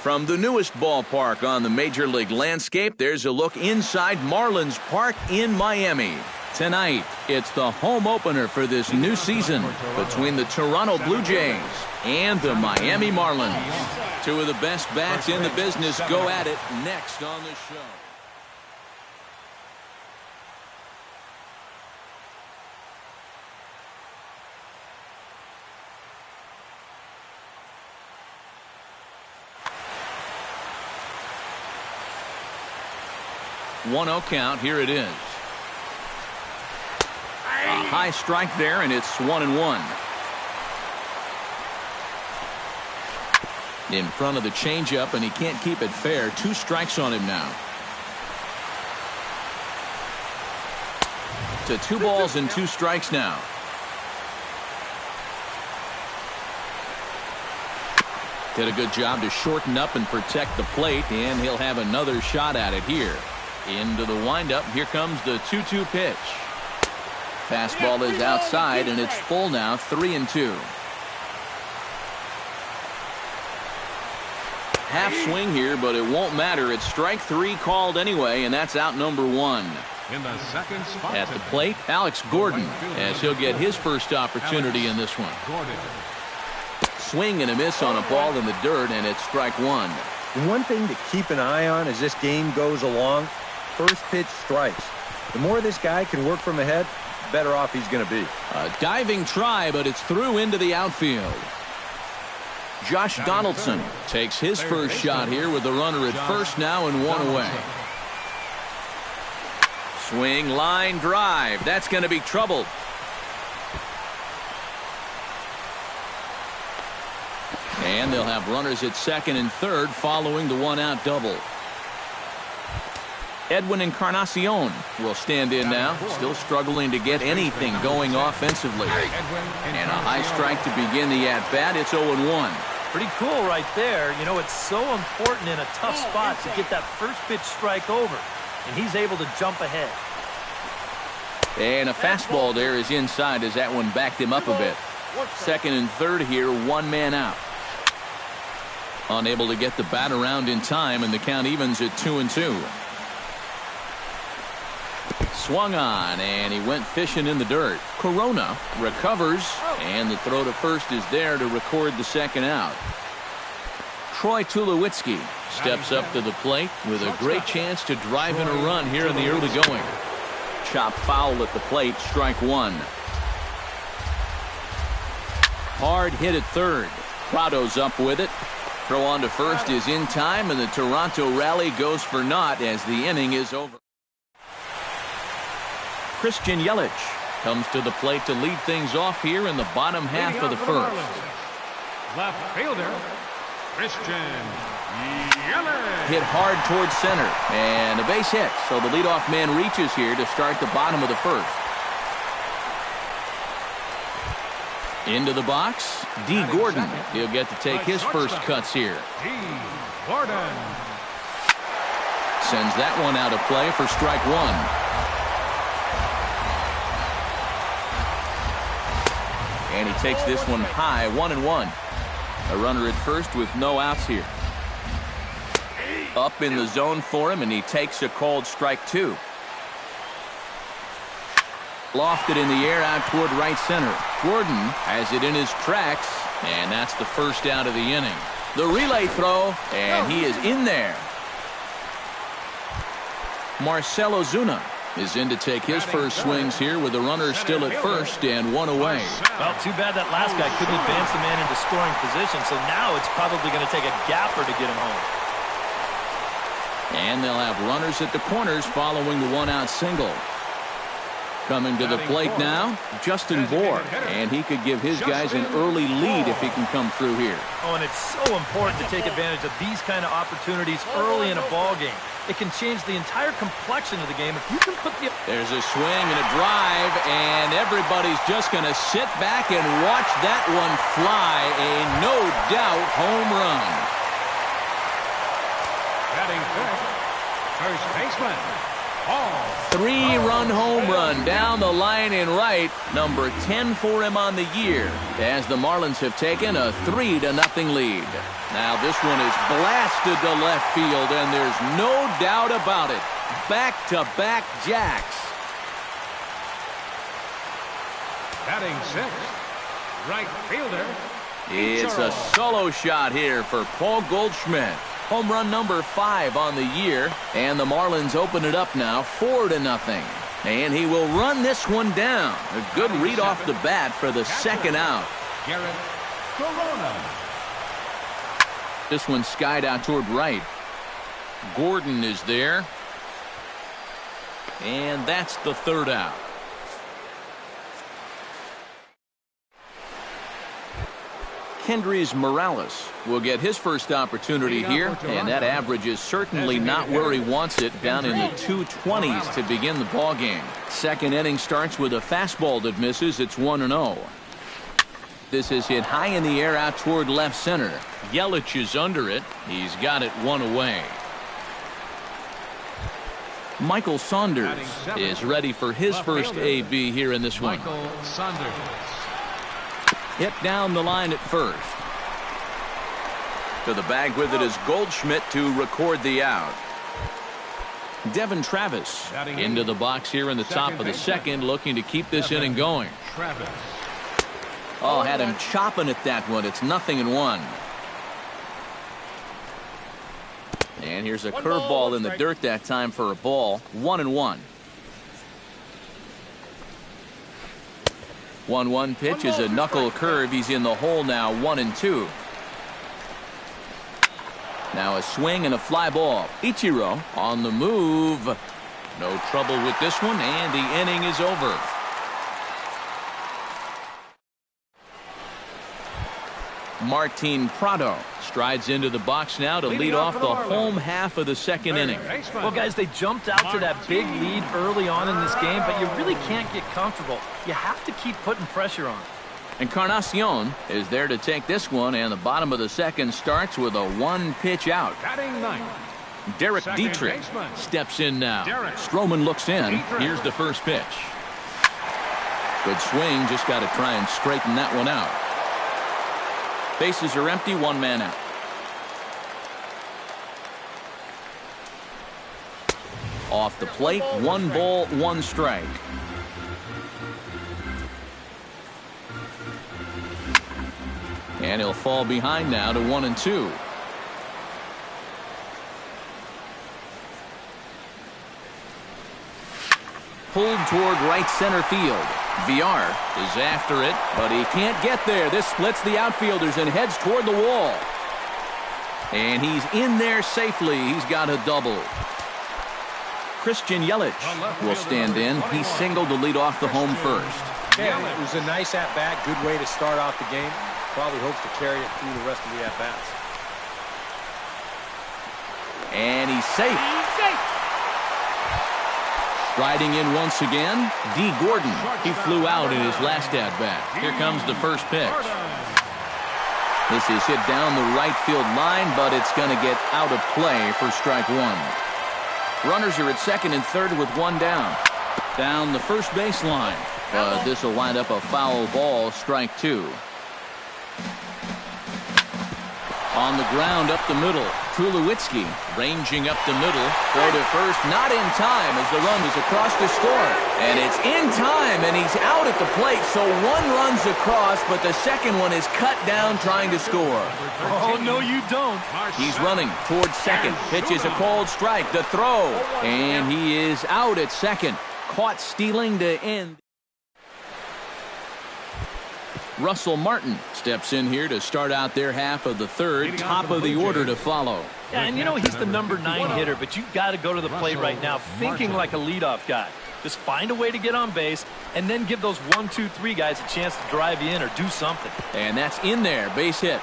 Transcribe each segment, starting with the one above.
From the newest ballpark on the Major League landscape, there's a look inside Marlins Park in Miami. Tonight, it's the home opener for this new season between the Toronto Blue Jays and the Miami Marlins. Two of the best bats in the business go at it next on the show. One-0 count. Here it is. A high strike there, and it's 1-1. In front of the changeup, and he can't keep it fair. 2 strikes on him now. To 2 balls and 2 strikes now. Did a good job to shorten up and protect the plate, and he'll have another shot at it here. Into the windup. Here comes the 2-2 pitch. Fastball is outside, and it's full now. 3-2. Half swing here, but it won't matter. It's strike 3 called anyway, and that's out number 1. In the second spot at the plate, Alex Gordon, as he'll get his first opportunity in this one. Swing and a miss on a ball in the dirt, and it's strike 1. One thing to keep an eye on as this game goes along, first pitch strikes. The more this guy can work from ahead, the better off he's going to be. A diving try, but it's through into the outfield. Josh Donaldson takes his first shot here with the runner at first now and 1 away. Swing, line drive. That's going to be trouble. And they'll have runners at second and third following the 1-out double. Edwin Encarnacion will stand in now, still struggling to get anything going offensively. And a high strike to begin the at-bat. It's 0-1. Pretty cool right there. You know, it's so important in a tough spot to get that first pitch strike over. And he's able to jump ahead. And a fastball there is inside as that one backed him up a bit. Second and third here, 1 man out. Unable to get the bat around in time, and the count evens at 2-2. Swung on, and he went fishing in the dirt. Corona recovers, and the throw to first is there to record the second out. Troy Tulowitzki steps up to the plate with a great chance to drive in a run here in the early going. Chop foul at the plate, strike 1. Hard hit at third. Prado's up with it. Throw on to first is in time, and the Toronto rally goes for naught as the inning is over. Christian Yelich comes to the plate to lead things off here in the bottom half of the first. Left fielder, Christian Yelich. Hit hard towards center, and a base hit, so the leadoff man reaches here to start the bottom of the first. Into the box, D. Gordon. He'll get to take his first cuts here. D. Gordon sends that one out of play for strike 1. And he takes this one high, 1-1. A runner at first with no outs here. Up in the zone for him, and he takes a called strike 2. Lofted in the air out toward right center. Gordon has it in his tracks, and that's the first out of the inning. The relay throw, and he is in there. Marcell Ozuna is in to take his first swings here with the runner still at first and 1 away. Well, too bad that last guy couldn't advance the man into scoring position, so now it's probably going to take a gapper to get him home. And they'll have runners at the corners following the 1-out single. Coming to the plate now, Justin Bour, and he could give his guys an early lead if he can come through here. Oh, and it's so important to take advantage of these kind of opportunities early in a ball game. It can change the entire complexion of the game if you can put the... There's a swing and a drive, and everybody's just going to sit back and watch that one fly. A no-doubt home run. Batting first baseman, Three-run home run down the line in right. Number 10 for him on the year, as the Marlins have taken a 3-0 lead. Now this one is blasted to left field, and there's no doubt about it. Back-to-back jacks. Batting sixth, right fielder. It's a solo shot here for Paul Goldschmidt. Home run number 5 on the year, and the Marlins open it up now 4-0. And he will run this one down. A good read off the bat for the second out. Garrett Corona. This one skied out toward right. Gordon is there. And that's the third out. Kendrys Morales will get his first opportunity here, and that average is certainly not where he wants it, down in the 220s to begin the ball game. Second inning starts with a fastball that misses. It's 1-0. This is hit high in the air out toward left center. Yelich is under it. He's got it one away. Michael Saunders is ready for his first AB here in this one. Michael Saunders. Hit down the line at first. To the bag with it is Goldschmidt to record the out. Devin Travis into the box here in the top of the second, looking to keep this inning going. Travis. Oh, had him chopping at that one. It's 0-1. And here's a curveball in the dirt that time for a ball. 1-1. 1-1 pitch is a knuckle curve. He's in the hole now. 1-2. Now a swing and a fly ball. Ichiro on the move. No trouble with this one, and the inning is over. Martin Prado strides into the box now to lead off the home half of the second inning. Well, guys, they jumped out to that big lead early on in this game, but you really can't get comfortable. You have to keep putting pressure on. Encarnacion is there to take this one, and the bottom of the second starts with a 1-pitch out. Batting ninth. Derek Second Dietrich baseman. steps in now. Derek. Stroman looks in. Dietrich. Here's the first pitch. Good swing. Just got to try and straighten that one out. Bases are empty. One man out. Off the plate. 1 ball, 1 strike. And he'll fall behind now to 1-2. Pulled toward right center field. Villar is after it, but he can't get there. This splits the outfielders and heads toward the wall. And he's in there safely. He's got a double. Christian Yelich will stand in. He singled to lead off the home first. Yeah, it was a nice at-bat. Good way to start off the game. Probably hopes to carry it through the rest of the at-bats. And he's safe. Riding in once again, D. Gordon. He flew out in his last at-bat. Here comes the first pitch. This is hit down the right field line, but it's going to get out of play for strike 1. Runners are at second and third with 1 down. Down the first baseline. But this will wind up a foul ball, strike 2. On the ground up the middle. Tulowitzki ranging up the middle. Throw to first, not in time as the run is across to score. And it's in time, and he's out at the plate. So 1 run's across, but the second one is cut down trying to score. Oh, no, you don't. He's running towards second. Pitch is a called strike. The throw. And he is out at second. Caught stealing to end. Russell Martin steps in here to start out their half of the third. Top of the order to follow. Yeah, and you know he's the number 9 hitter, but you've got to go to the plate right now thinking like a leadoff guy. Just find a way to get on base and then give those 1, 2, 3 guys a chance to drive you in or do something. And that's in there. Base hit.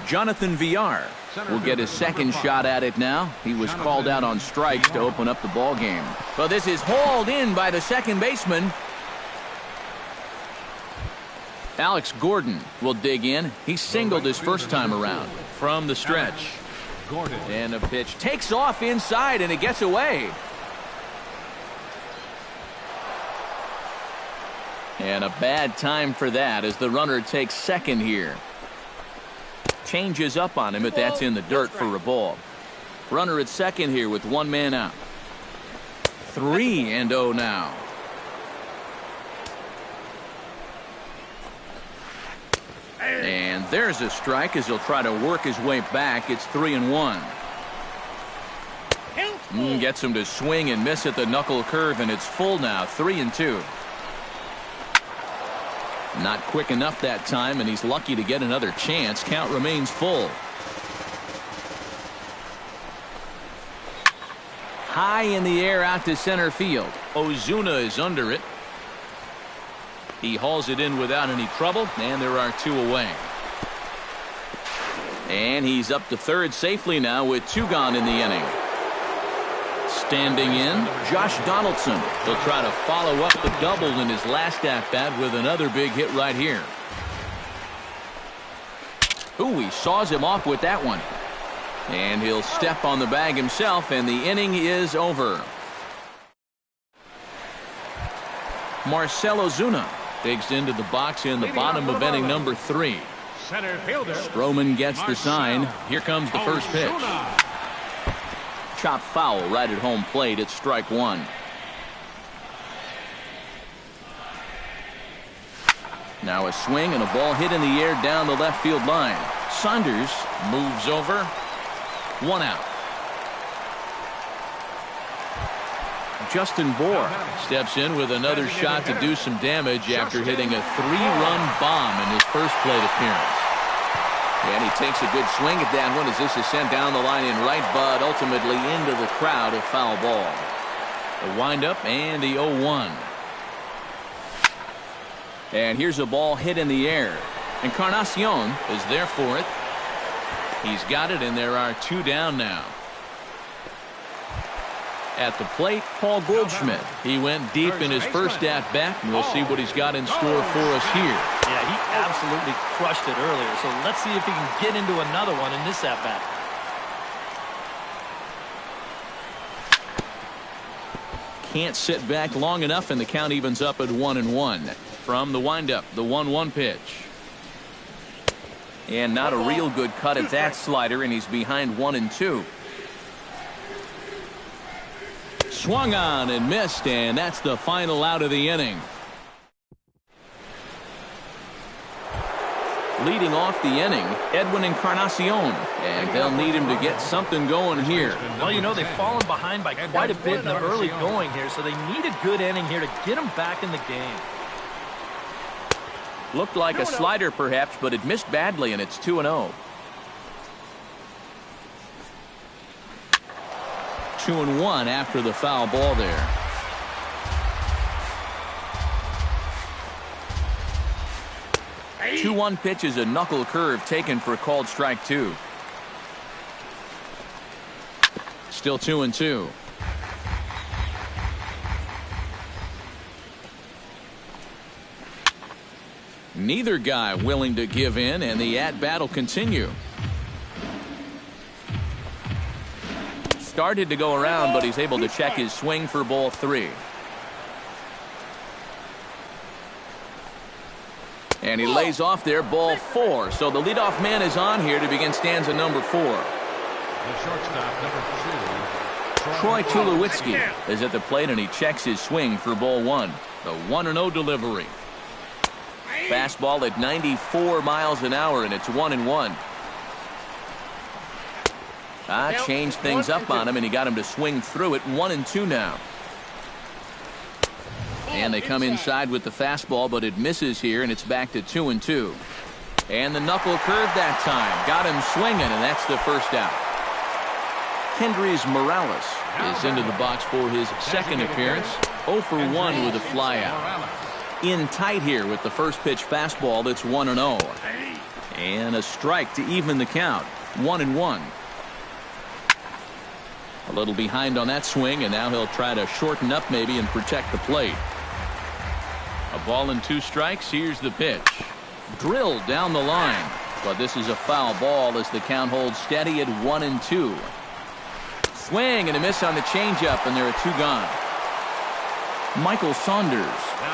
Jonathan Villar will get his second shot at it now. He was called out on strikes to open up the ball game. But this is hauled in by the second baseman. Alex Gordon will dig in. He singled his first time around. from the stretch. Gordon. And a pitch takes off inside, and it gets away. And a bad time for that as the runner takes second here. Changes up on him, but that's in the dirt for a ball. Runner at second here with one man out. 3-0 now. And there's a strike as he'll try to work his way back. It's 3-1. Gets him to swing and miss at the knuckle curve, and it's full now. 3-2. Not quick enough that time, and he's lucky to get another chance. Count remains full. High in the air out to center field. Ozuna is under it. He hauls it in without any trouble, and there are two away. And he's up to third safely now with two gone in the inning. Standing in, Josh Donaldson. He'll try to follow up the double in his last at-bat with another big hit right here. Ooh, he saws him off with that one. And he'll step on the bag himself, and the inning is over. Marcell Ozuna digs into the box in the bottom of inning number 3. Center fielder. Stroman gets the sign. Here comes the first pitch. Chop foul right at home plate. It's strike one. Now a swing and a ball hit in the air down the left field line. Saunders moves over. One out. Justin Bour steps in with another shot to do some damage after hitting a 3-run bomb in his first plate appearance. And he takes a good swing at that one as this is sent down the line in right, but ultimately into the crowd, a foul ball. The windup and the 0-1. And here's a ball hit in the air. Encarnacion is there for it. He's got it, and there are two down now. At the plate, Paul Goldschmidt. He went deep in his first at-bat, and we'll see what he's got in store for us here. Yeah, he absolutely crushed it earlier, so let's see if he can get into another one in this at-bat. Can't sit back long enough, and the count evens up at 1-1. From the windup, the 1-1 pitch. And not a real good cut at that slider, and he's behind 1-2. Swung on and missed, and that's the final out of the inning. Leading off the inning, Edwin Encarnacion, and they'll need him to get something going here. Well, you know, they've fallen behind by quite a bit in the early going here, so they need a good inning here to get them back in the game. Looked like a slider perhaps, but it missed badly, and it's 2-0. 2-1 after the foul ball there. A 2-1 pitch is a knuckle curve taken for called strike 2. Still 2-2. Neither guy willing to give in, and the at-bat will continue. Started to go around, but he's able to check his swing for ball 3. And he lays off there, ball 4. So the leadoff man is on here to begin stanza number 4. The shortstop, number 2. Troy Tulowitzki is at the plate, and he checks his swing for ball 1. The 1-0 delivery. Fastball at 94 miles an hour, and it's 1-1. Changed things up on him, and he got him to swing through it. 1-2 now. And they come inside with the fastball, but it misses here, and it's back to 2-2. And the knuckle curve that time. Got him swinging, and that's the first out. Kendrys Morales is into the box for his second appearance. 0 for 1 with a flyout. In tight here with the first pitch fastball. That's 1-0. And a strike to even the count. 1-1. A little behind on that swing, and now he'll try to shorten up maybe and protect the plate. A ball and 2 strikes. Here's the pitch. Drilled down the line. But this is a foul ball as the count holds steady at 1-2. Swing and a miss on the changeup, and there are 2 gone. Michael Saunders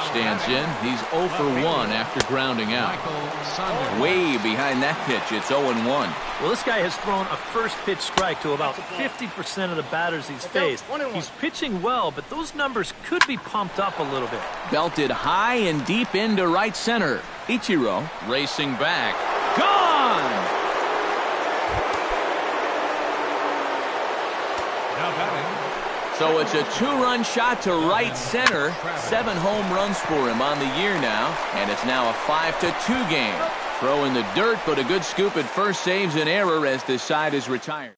stands in. He's 0 for 1 after grounding out. Way behind that pitch. It's 0-1. Well, this guy has thrown a first pitch strike to about 50% of the batters he's faced. He's pitching well, but those numbers could be pumped up a little bit. Belted high and deep into right center. Ichiro racing back. Gone! Now batting. So it's a 2-run shot to right center. 7 home runs for him on the year now. And it's now a 5-2 game. Throw in the dirt, but a good scoop at first saves an error as the side is retired.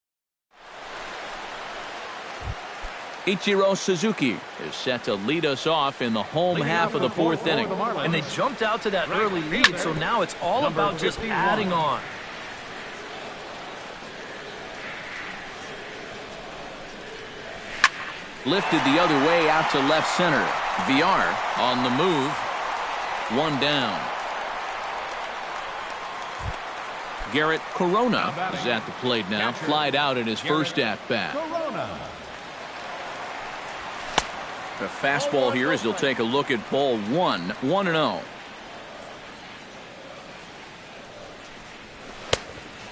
Ichiro Suzuki is set to lead us off in the home half of the 4th inning. And they jumped out to that early lead, so now it's all about just adding on. Lifted the other way out to left center. Villar on the move. 1 down. Garrett Corona is at the plate now. Flied out in his first at-bat. The fastball here as he'll take a look at ball 1. 1-0.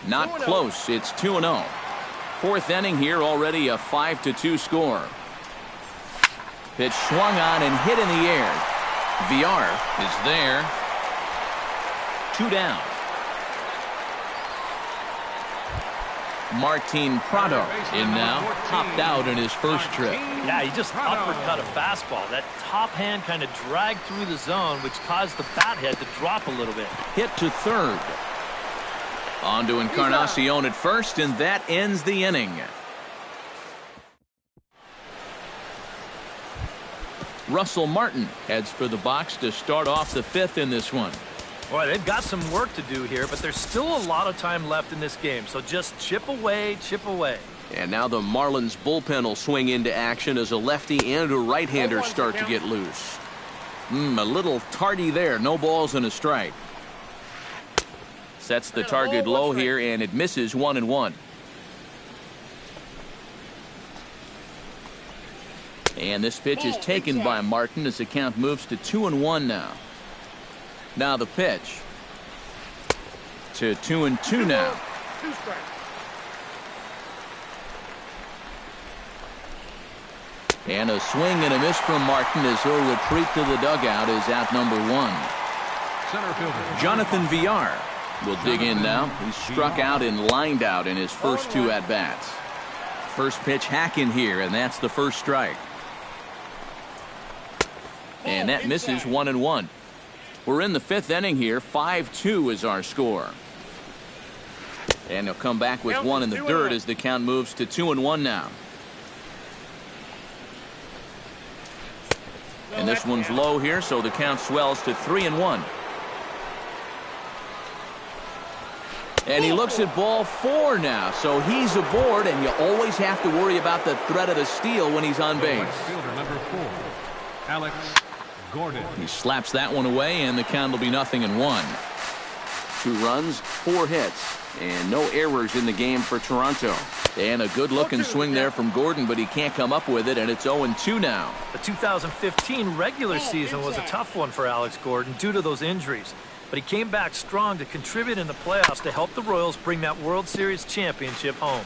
Not close. It's 2-0. 4th inning here, already a 5-2 score. Pitch swung on and hit in the air. Villar is there. 2 down. Martin Prado in now. Popped out in his first trip. Yeah, he just uppercut a fastball. That top hand kind of dragged through the zone, which caused the bat head to drop a little bit. Hit to third. On to Encarnacion at first, and that ends the inning. Russell Martin heads for the box to start off the 5th in this one. Boy, they've got some work to do here, but there's still a lot of time left in this game, so just chip away, chip away. And now the Marlins bullpen will swing into action as a lefty and a right-hander start to get loose. A little tardy there. No balls and a strike. Sets the target low here, and it misses 1-1. And this pitch is taken by Martin as the count moves to 2-1 now. Now the pitch to 2-2 now. And a swing and a miss from Martin as he'll retreat to the dugout is out number 1. Center fielder Jonathan Villar will dig in now. He struck out and lined out in his first 2 at-bats. First pitch hack in here, and that's the first strike. And that misses 1-1. We're in the 5th inning here. 5-2 is our score. And he'll come back with 1 in the dirt as the count moves to 2-1 now. And this one's low here, so the count swells to 3-1. And he looks at ball 4 now, so he's aboard, and you always have to worry about the threat of the steal when he's on base. fielder number 4, Alex Gordon. He slaps that one away, and the count will be 0-1. 2 runs, 4 hits, and no errors in the game for Toronto. And a good-looking swing there from Gordon, but he can't come up with it, and it's 0-2 now. The 2015 regular season was a tough one for Alex Gordon due to those injuries. But he came back strong to contribute in the playoffs to help the Royals bring that World Series championship home.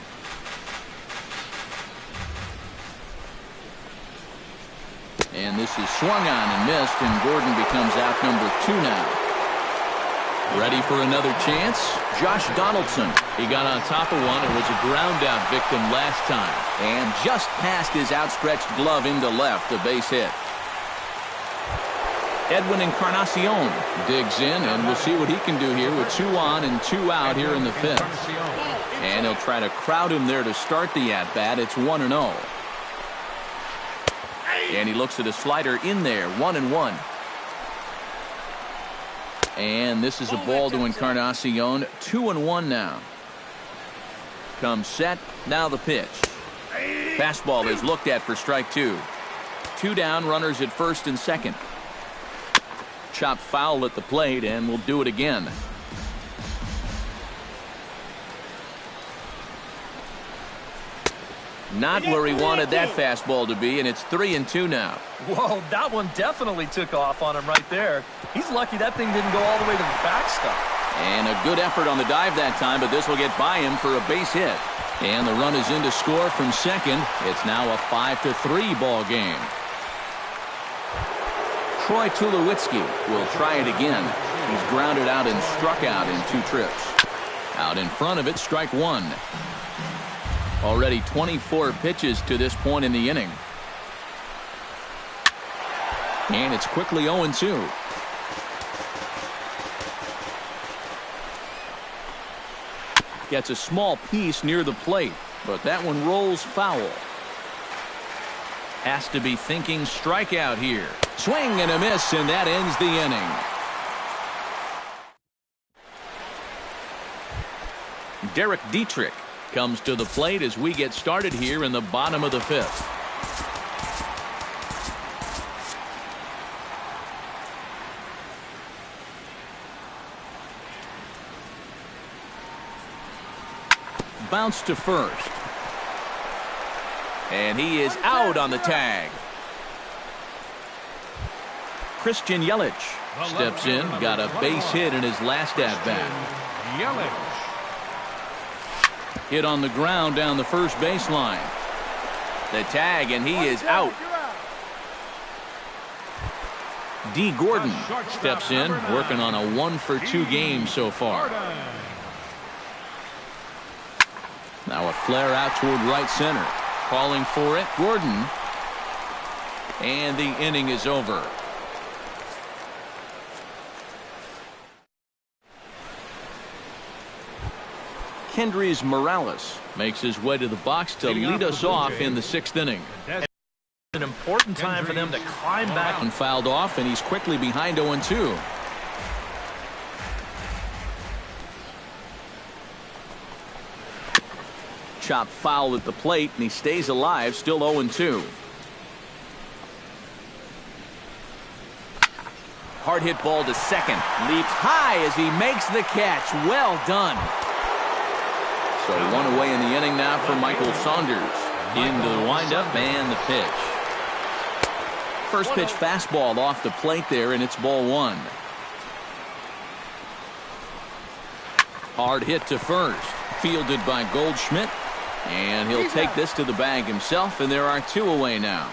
And this is swung on and missed, and Gordon becomes out number 2 now. Ready for another chance? Josh Donaldson. He got on top of one and was a ground out victim last time. And just past his outstretched glove into left, a base hit. Edwin Encarnacion digs in, and we'll see what he can do here with 2 on and 2 out here in the 5th. And he'll try to crowd him there to start the at-bat. It's 1-0. And he looks at a slider in there, 1-1. And this is a ball to Encarnacion, 2-1 now. Comes set, now the pitch. Fastball is looked at for strike 2. 2 down, runners at first and second. Chopped foul at the plate, and we'll do it again. Not where he wanted that fastball to be, and it's 3-2 now. Whoa, that one definitely took off on him right there. He's lucky that thing didn't go all the way to the backstop. And a good effort on the dive that time, but this will get by him for a base hit. And the run is in to score from second. It's now a 5-3 ball game. Troy Tulowitzki will try it again. He's grounded out and struck out in 2 trips. Out in front of it, strike one. Already 24 pitches to this point in the inning. And it's quickly 0-2. Gets a small piece near the plate, but that one rolls foul. Has to be thinking strikeout here. Swing and a miss, and that ends the inning. Derek Dietrich comes to the plate as we get started here in the bottom of the 5th. Bounce to first. And he is out on the tag. Christian Yelich steps in, got a base hit in his last at-bat. Yelich. Hit on the ground down the first baseline. The tag, and he is out. D. Gordon steps in, working on a 1-for-2 game so far. Now a flare out toward right center. Calling for it, Gordon. And the inning is over. Kendrys Morales makes his way to the box to lead us off in the 6th inning. An important time for them to climb back. And fouled off, and he's quickly behind 0-2. Chopped foul at the plate, and he stays alive, still 0-2. Hard hit ball to second. Leaps high as he makes the catch. Well done. So 1 away in the inning now for Michael Saunders. Into the windup and the pitch. First pitch fastball off the plate there, and it's ball 1. Hard hit to first. Fielded by Goldschmidt. And he'll take this to the bag himself, and there are 2 away now.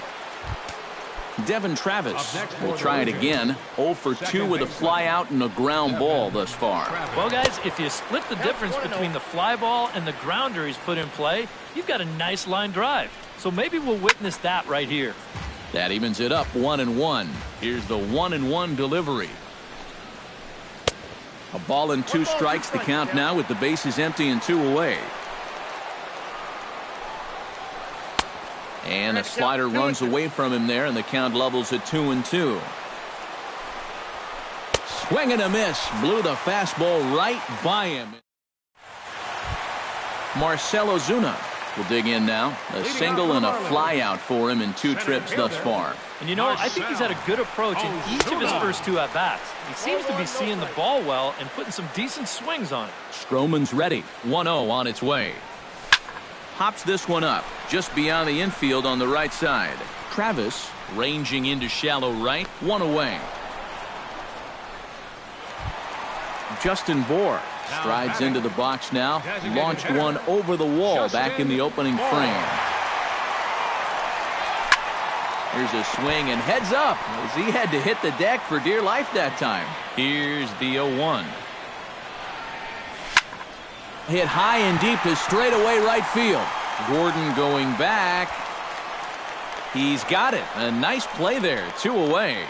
Devin Travis will try it again. 0-for-2 with a fly out and a ground ball thus far. Well, guys, if you split the difference between the fly ball and the grounder he's put in play, you've got a nice line drive. So maybe we'll witness that right here. That evens it up 1-1. Here's the 1-1 delivery. A ball and 2 strikes the count now with the bases empty and 2 away. And a slider runs away from him there, and the count levels at 2-2. Swing and a miss. Blew the fastball right by him. Marcell Ozuna will dig in now. A single and a fly out for him in 2 trips thus far. And you know, I think he's had a good approach in each of his first 2 at-bats. He seems to be seeing the ball well and putting some decent swings on it. Stroman's ready. 1-0 on its way. Hops this one up just beyond the infield on the right side. Travis ranging into shallow right. 1 away. Justin Bour strides into the box now. Launched one over the wall back in the opening frame. Here's a swing and heads up as he had to hit the deck for dear life that time. Here's the 0-1. Hit high and deep to straightaway right field. Gordon going back. He's got it. A nice play there. 2 away.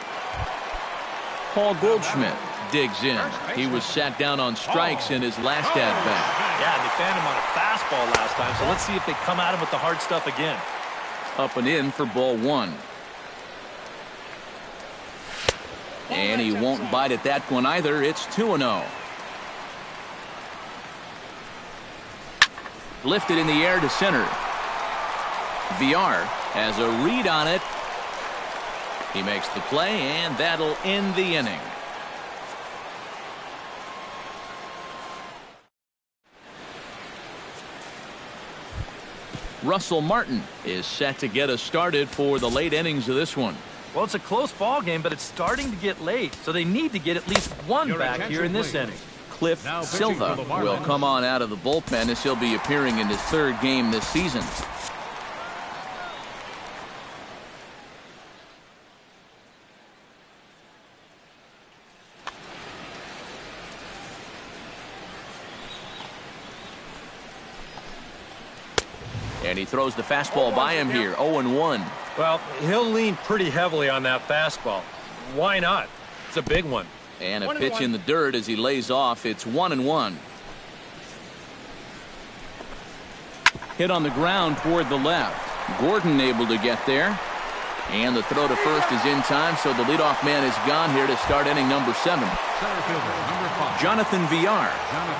Paul Goldschmidt digs in. He was sat down on strikes in his last at-bat. Yeah, they found him on a fastball last time, so let's see if they come at him with the hard stuff again. Up and in for ball 1. And he won't bite at that one either. It's 2-0. Lifted in the air to center. Villar has a read on it. He makes the play, and that'll end the inning. Russell Martin is set to get us started for the late innings of this one. Well, it's a close ball game, but it's starting to get late, so they need to get at least one back here in this inning. Cliff Silva will come on out of the bullpen as he'll be appearing in his third game this season. And he throws the fastball by him here, 0-1. Well, he'll lean pretty heavily on that fastball. Why not? It's a big one. And a pitch in the dirt as he lays off. It's 1-1. Hit on the ground toward the left. Gordon able to get there. And the throw to first is in time, so the leadoff man is gone here to start inning number 7. Center fielder, number 5. Jonathan Villar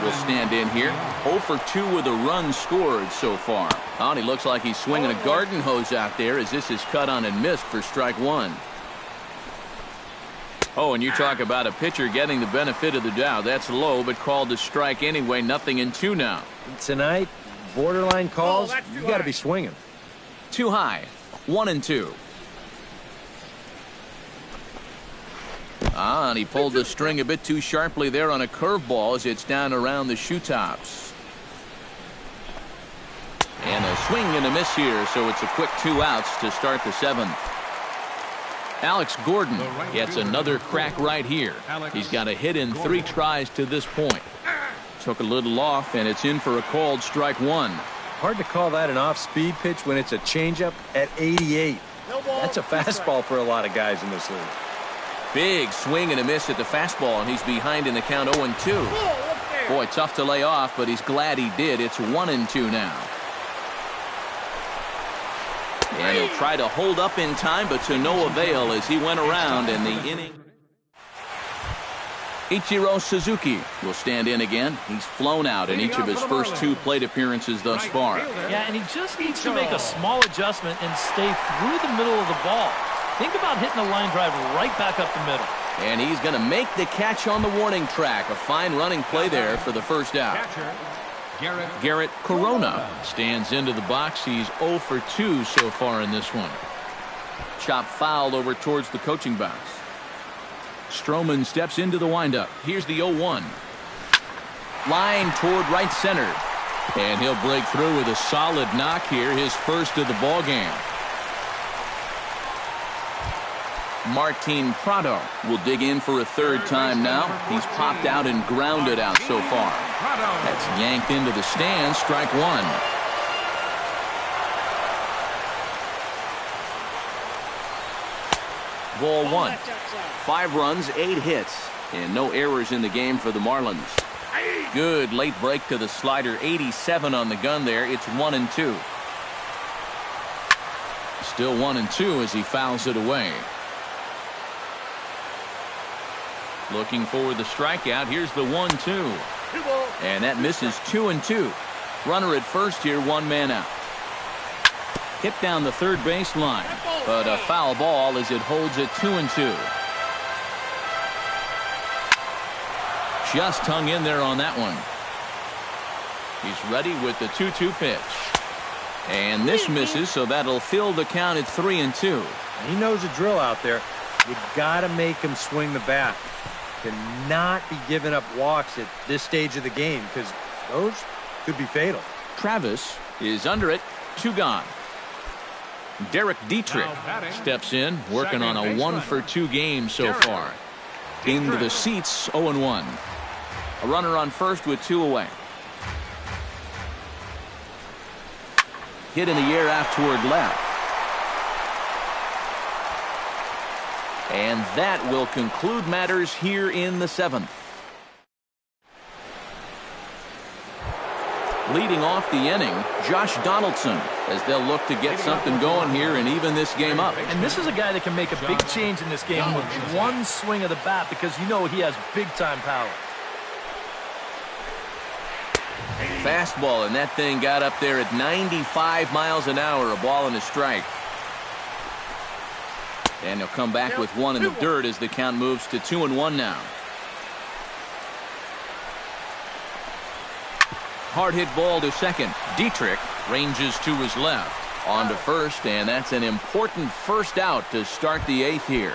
will stand in here. 0 for 2 with a run scored so far. And he looks like he's swinging a garden hose out there as this is cut on and missed for strike 1. Oh, and you talk about a pitcher getting the benefit of the doubt. That's low, but called to strike anyway. 0-2 now. Tonight, borderline calls, you got to be swinging. Too high. 1-2. And he pulled the string a bit too sharply there on a curveball as it's down around the shoe tops. And a swing and a miss here, so it's a quick 2 outs to start the 7th. Alex Gordon gets another crack right here. He's got a hit in 3 tries to this point. Took a little off, and it's in for a called strike 1. Hard to call that an off-speed pitch when it's a changeup at 88. That's a fastball for a lot of guys in this league. Big swing and a miss at the fastball, and he's behind in the count 0-2. Boy, tough to lay off, but he's glad he did. It's 1-2 now. And he'll try to hold up in time, but to no avail as he went around in the inning. Ichiro Suzuki will stand in again. He's flown out in each of his first 2 plate appearances thus far. Yeah, and he just needs to make a small adjustment and stay through the middle of the ball. Think about hitting a line drive right back up the middle. And he's going to make the catch on the warning track. A fine running play there for the first out. Garrett Corona stands into the box. He's 0 for 2 so far in this one. Chop foul over towards the coaching box. Stroman steps into the windup. Here's the 0-1. Line toward right center. And he'll break through with a solid knock here, his first of the ball game. Martin Prado will dig in for a 3rd time now. He's popped out and grounded out so far. That's yanked into the stands, strike 1. Ball 1. 5 runs, 8 hits, and no errors in the game for the Marlins. Good late break to the slider, 87 on the gun there. It's 1-2. Still 1-2 as he fouls it away. Looking for the strikeout. Here's the 1-2. And that misses 2-2. Runner at first here, 1 man out. Hit down the third base line, but a foul ball as it holds it 2-2. Just hung in there on that one. He's ready with the 2-2 pitch. And this misses, so that'll fill the count at 3-2. He knows the drill out there. You got to make him swing the bat. Cannot be giving up walks at this stage of the game because those could be fatal. Travis is under it. 2 gone. Derek Dietrich steps in, working on a 1 for 2 game so far. Into the seats, 0-1. A runner on first with 2 away. Hit in the air out toward left. And that will conclude matters here in the 7th. Leading off the inning, Josh Donaldson, as they'll look to get something going here and even this game up. And this is a guy that can make a big change in this game with one swing of the bat because you know he has big-time power. Fastball, and that thing got up there at 95 miles an hour, a ball and a strike. And he'll come back with 1 in the dirt as the count moves to 2-1 now. Hard hit ball to second. Dietrich Ranges to his left. On to first, and that's an important first out to start the 8th here.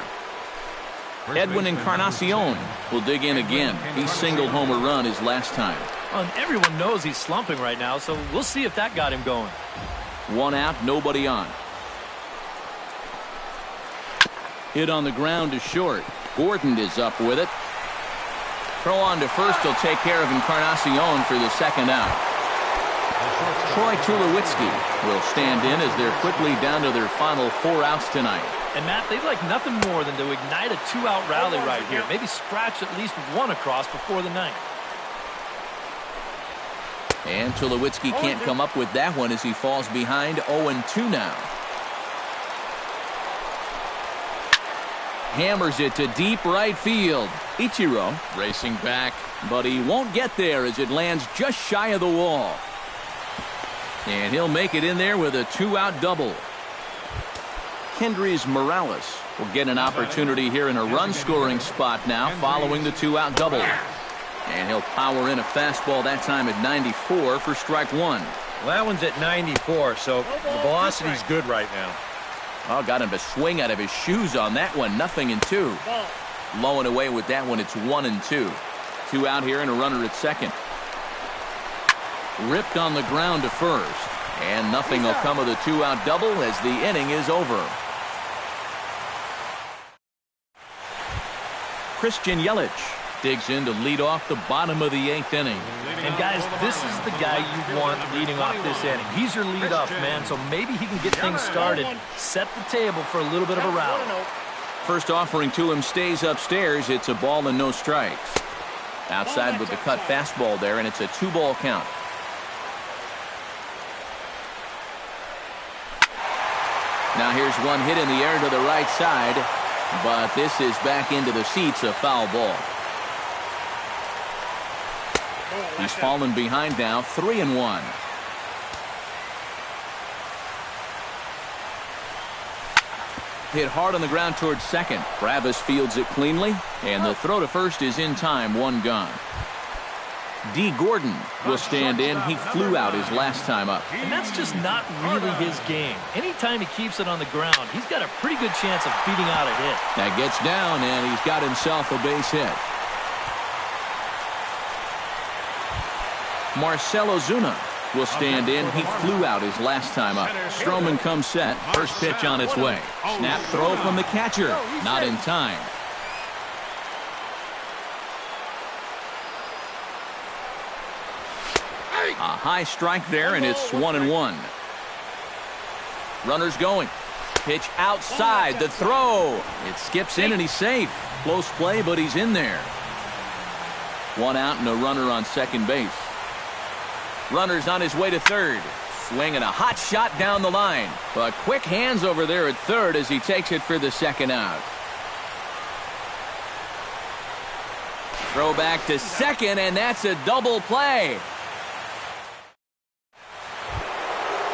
Edwin Encarnacion will dig in again. He singled home a run his last time. Well, and everyone knows he's slumping right now, so we'll see if that got him going. 1 out, nobody on. Hit on the ground to short. Gordon is up with it. Throw on to first will take care of Encarnacion for the 2nd out. Troy Tulowitzki will stand in as they're quickly down to their final 4 outs tonight. And Matt, they'd like nothing more than to ignite a 2-out rally right here. Maybe scratch at least 1 across before the 9th. And Tulowitzki can't come up with that one as he falls behind 0-2 now. Hammers it to deep right field. Ichiro racing back, but he won't get there as it lands just shy of the wall. And he'll make it in there with a 2-out double. Kendrys Morales will get an opportunity here in a run-scoring spot now following the 2-out double. And he'll power in a fastball that time at 94 for strike 1. Well, that one's at 94, so the velocity's good right now. Oh, got him to swing out of his shoes on that one. 0-2. Low and away with that one. It's 1-2. 2 out here and a runner at second. Ripped on the ground to first. And nothing will come of the 2-out double as the inning is over. Christian Yelich digs in to lead off the bottom of the 8th inning. And guys, this is the guy you want leading off this inning. He's your leadoff man, so maybe he can get things started, set the table for a little bit of a rally. First offering to him stays upstairs. It's a ball and no strikes. Outside with the cut fastball there, and it's a 2-ball count. Now here's one hit in the air to the right side, but this is back into the seats, a foul ball. He's fallen behind now, 3-1. Hit hard on the ground towards second. Travis fields it cleanly, and the throw to first is in time, 1 gone. D. Gordon will stand in. He flew out his last time up. And that's just not really his game. Anytime he keeps it on the ground, he's got a pretty good chance of beating out a hit. That gets down, and he's got himself a base hit. Marcell Ozuna will stand in. He flew out his last time up. Stroman comes set. First pitch on its way. Snap throw from the catcher. Not in time. A high strike there, and it's 1-1. Runners going. Pitch outside. The throw. It skips in, and he's safe. Close play, but he's in there. 1 out and a runner on second base. Runner's on his way to third. Swinging a hot shot down the line. But quick hands over there at third as he takes it for the 2nd out. Throw back to second, and that's a double play.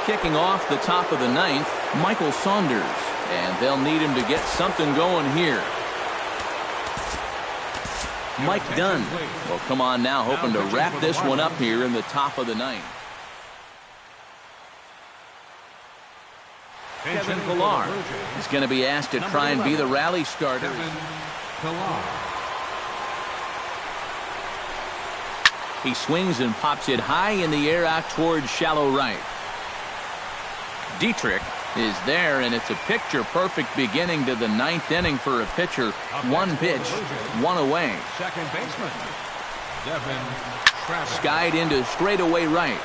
Kicking off the top of the 9th, Michael Saunders. And they'll need him to get something going here. Mike Dunn will come on now, hoping to wrap this one up here in the top of the 9th. Kevin Pillar is going to be asked to try and be the rally starter. He swings and pops it high in the air out towards shallow right. Dietrich is there, and it's a picture-perfect beginning to the 9th inning for a pitcher. 1 pitch, 1 away. Second baseman, Devin Travis. Skied into straightaway right.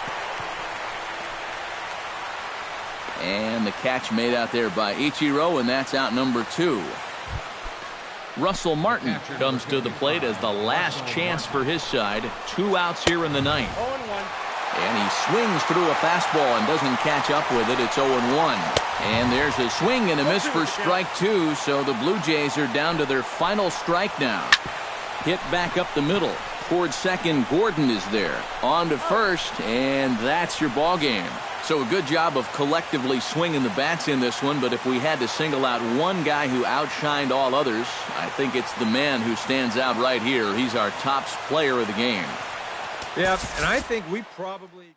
And the catch made out there by Ichiro, and that's out number 2. Russell Martin comes to the plate as the last chance for his side. 2 outs here in the 9th. And he swings through a fastball and doesn't catch up with it. It's 0-1. And there's a swing and a miss for strike 2. So the Blue Jays are down to their final strike now. Hit back up the middle. Towards second, Gordon is there. On to first, and that's your ball game. So a good job of collectively swinging the bats in this one. But if we had to single out one guy who outshined all others, I think it's the man who stands out right here. He's our top player of the game. Yeah, and I think we probably